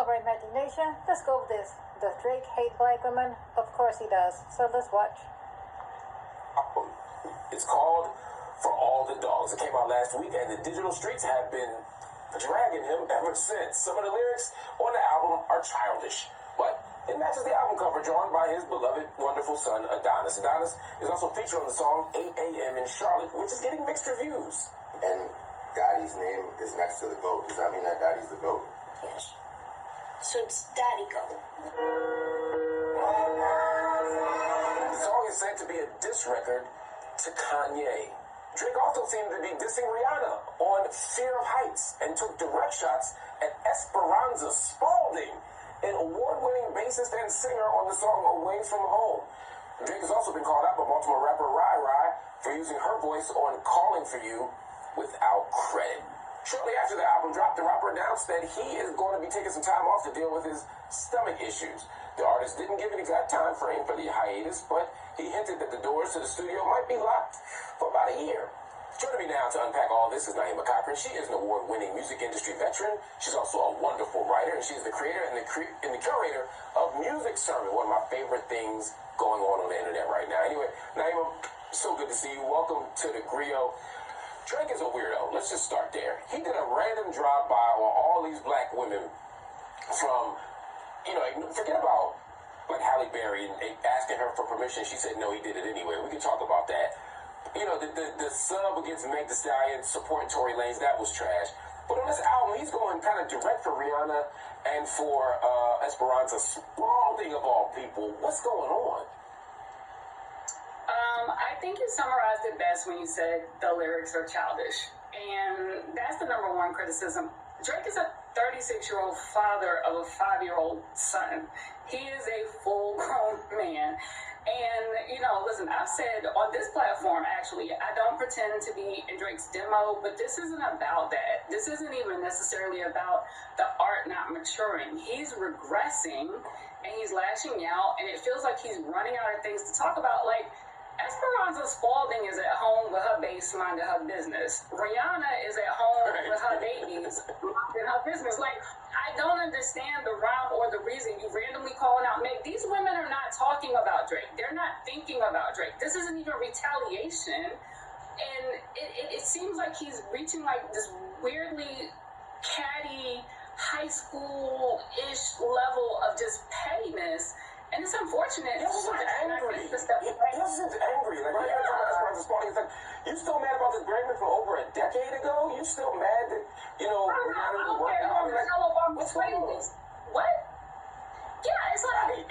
right, Magic Nation, let's go with this. Does Drake hate black women? Of course he does. So let's watch. It's called For All the Dogs. It came out last week, and the digital streets have been dragging him ever since. Some of the lyrics on the album are childish, but it matches the album cover drawn by his beloved, wonderful son, Adonis. Adonis is also featured on the song 8 a.m. in Charlotte, which is getting mixed reviews. And Daddy's name is next to the GOAT. Does that mean that Daddy's the GOAT? Yes. So it's Daddy GOAT. The song is said to be a diss record to Kanye. Drake also seemed to be dissing Rihanna on Fear of Heights and took direct shots at Esperanza Spalding, an award-winning bassist and singer on the song Away From Home. Drake has also been called out by Baltimore rapper Rai Rai for using her voice on Calling For You without credit. Shortly after the album dropped, the rapper announced that he is going to be taking some time off to deal with his stomach issues. The artist didn't give an exact time frame for the hiatus, but he hinted that the doors to the studio might be locked for about a year. Joining me now to unpack all this is Naima Cochran. She is an award-winning music industry veteran. She's also a wonderful writer, and she's the creator and the curator of Music Sermon, one of my favorite things going on the internet right now. Anyway, Naima, so good to see you. Welcome to the Griot. Drake is a weirdo. Let's just start there. He did a random drive-by on all these black women from, forget about like Halle Berry and asking her for permission. She said no, he did it anyway. We can talk about that. The sub against Meg Thee Stallion supporting Tory Lanez, that was trash. But on this album, he's going kind of direct for Rihanna and for Esperanza Spalding, of all people. What's going on? I think you summarized it best when you said the lyrics are childish. And that's the number one criticism. Drake is a 36-year-old father of a 5-year-old son. He is a full-grown man. And, listen, I've said on this platform, actually, I don't pretend to be in Drake's demo, but this isn't about that. This isn't even necessarily about the art not maturing. He's regressing, and he's lashing out, and it feels like he's running out of things to talk about. Like, Esperanza Spalding is at home with her bass minding her business. Rihanna is at home with her babies minding her business. Like, I don't understand the rhyme or the reason you randomly calling out Meg. These women are not talking about Drake. They're not thinking about Drake. This isn't even retaliation. And it seems like he's reaching like this weirdly catty, high school-ish level of just pettiness. And it's unfortunate. He also seems angry. He also seems angry. Like, right now, Esperanza Spalding, it's like, you still mad about this Grammy from over a decade ago? You still mad that, Rihanna was working out? Like, what's going on? What? Yeah, it's like,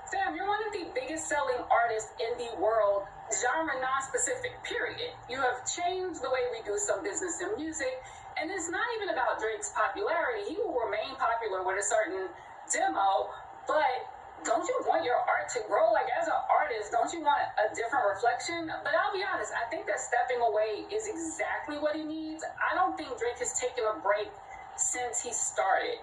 Fam, you're one of the biggest selling artists in the world, genre non-specific, period. You have changed the way we do some business in music, and it's not even about Drake's popularity. He will remain popular with a certain demo, but don't you want your art to grow? Like, as an artist, don't you want a different reflection? But I'll be honest, I think that stepping away is exactly what he needs. I don't think Drake has taken a break since he started.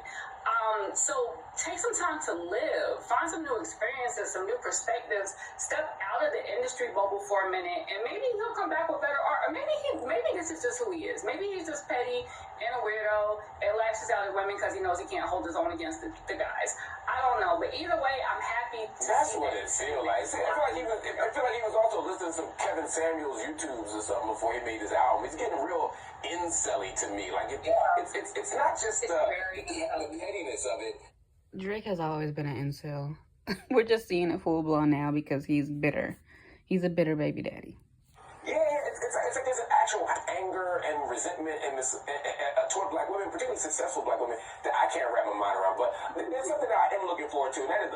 So take some time to live, find some new experiences, some new perspectives, step out of the industry bubble for a minute, and maybe he'll come back with better art. Or maybe this is just who he is. Maybe he's just petty and a weirdo and lashes out at women because he knows he can't hold his own against the guys. I don't know, but either way, I'm happy to That's see what that. it feels like. See, I feel like he was also listening to some Kevin Samuels YouTubes or something before he made his album. He's getting real incelly to me. Like, it's not just the pettiness of it. Drake has always been an incel. We're just seeing it full blown now because he's bitter. He's a bitter baby daddy. Yeah, it's like there's an actual anger and resentment and this toward black women, particularly successful black women, that I can't wrap my mind around. But there's something that I am looking forward to, and that is.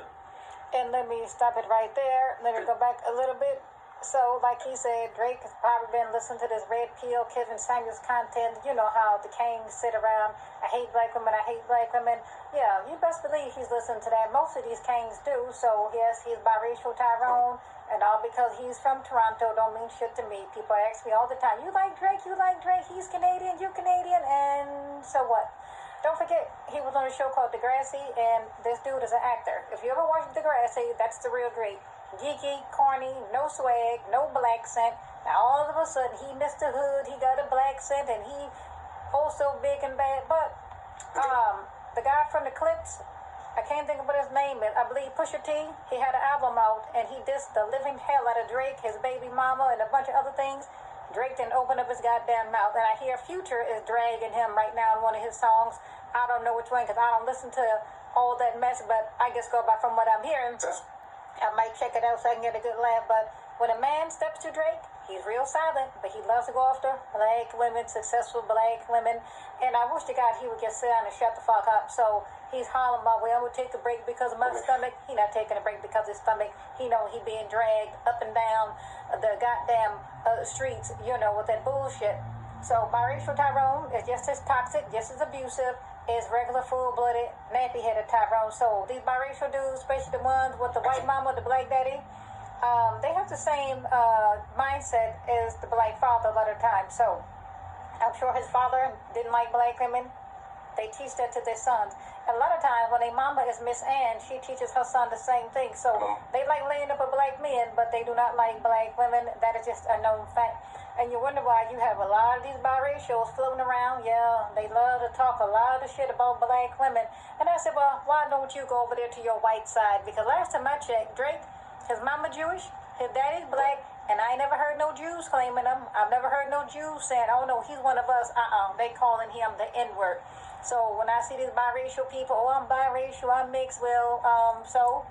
And let me stop it right there. Let me go back a little bit. So, like he said, Drake has probably been listening to this Red Pill, Kevin Samuels content. You know how the kings sit around, I hate black women, I hate black women. Yeah, you best believe he's listening to that. Most of these kings do. So, yes, he's biracial Tyrone. And all because he's from Toronto don't mean shit to me. People ask me all the time, you like Drake, he's Canadian, you Canadian, and so what? Don't forget, he was on a show called Degrassi, and this dude is an actor. If you ever watched Degrassi, that's the real Drake. Geeky, corny, no swag, no black scent. Now all of a sudden he missed the hood, he got a black scent, and he oh so big and bad. But The guy from the Clips, I can't think of what his name is. I believe Pusha T. He had an album out and he dissed the living hell out of Drake, his baby mama, and a bunch of other things. Drake didn't open up his goddamn mouth. And I hear Future is dragging him right now in one of his songs. I don't know which one because I don't listen to all that mess, but I just go by from what I'm hearing. I might check it out so I can get a good laugh. But when a man steps to Drake, he's real silent, but he loves to go after black women, successful black women. And I wish to God he would just sit down and shut the fuck up. So he's hollering my way, I'm going to take a break because of my stomach. He not taking a break because of his stomach. He know he being dragged up and down the goddamn streets, you know, with that bullshit. So biracial Tyrone is just as toxic, just as abusive as regular full-blooded, nappy-headed Tyrone. So these biracial dudes, especially the ones with the white mama, the black daddy, they have the same mindset as the black father a lot of times. So I'm sure his father didn't like black women. They teach that to their sons. And a lot of times when their mama is Miss Ann, she teaches her son the same thing. So they like laying up with black men, but they do not like black women. That is just a known fact. And you wonder why you have a lot of these biracials floating around. Yeah, they love to talk a lot of shit about black women. And I said, well, why don't you go over there to your white side? Because last time I checked, Drake, his mama Jewish, his daddy's black, and I ain't never heard no Jews claiming him. I've never heard no Jews saying, oh no, he's one of us. They calling him the N-word. So when I see these biracial people, oh, I'm biracial, I'm mixed, well, so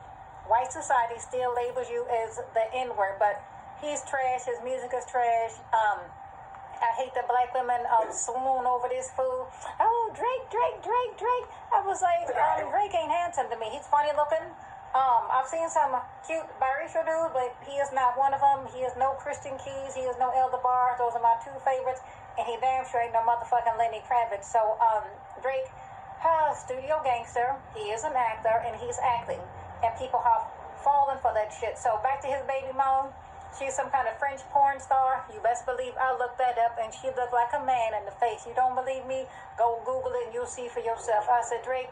white society still labels you as the N-word, but he's trash, his music is trash. I hate the black women swoon over this fool. Oh, Drake. I was like, Drake ain't handsome to me. He's funny looking. I've seen some cute biracial dudes, but he is not one of them. He is no Christian Keys. He is no Elder Bar. Those are my two favorites. And he damn sure ain't no motherfucking Lenny Kravitz. So, Drake, studio gangster. He is an actor, and he's acting. And people have fallen for that shit. So, back to his baby mom. She's some kind of French porn star. You best believe I looked that up, and she looked like a man in the face. You don't believe me? Go Google it, and you'll see for yourself. I said, Drake,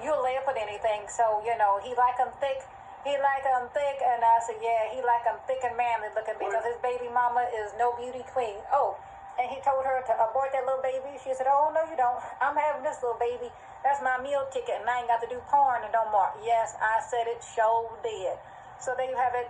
you'll lay up with anything. So, you know, he like them thick. And I said, yeah, he like them thick and manly looking because his baby mama is no beauty queen. Oh, and he told her to abort that little baby. She said, oh, no, you don't. I'm having this little baby. That's my meal ticket, and I ain't got to do porn no more. Yes, I said it, sure did. So there you have it.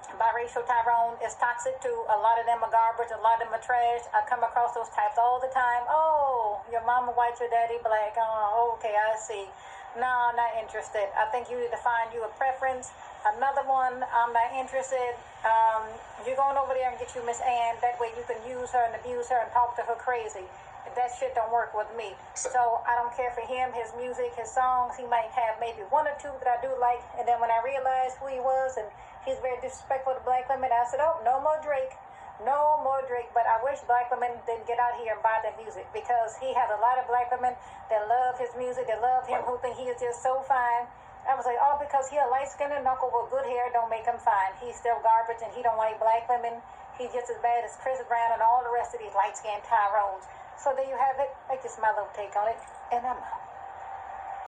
Biracial Tyrone is toxic too. A lot of them are garbage. A lot of them are trash. I come across those types all the time. Oh, your mama white, your daddy black. Oh, okay, I see. No, not interested. I think you need to find you a preference. Another one, I'm not interested. You're going over there and get you Miss Ann. That way you can use her and abuse her and talk to her crazy. That shit don't work with me. So I don't care for him, his music, his songs. He might have maybe one or two that I do like. And then when I realized who he was and he's very disrespectful to black women, I said, oh, no more Drake. No more Drake. But I wish black women didn't get out here and buy their music because he has a lot of black women that love his music, that love him, who think he is just so fine. I was like, oh, because he a light-skinned knuckle with good hair don't make him fine. He's still garbage and he don't like black women. He's just as bad as Chris Brown and all the rest of these light-skinned Tyrones. So there you have it. That's just my little take on it. And I'm out.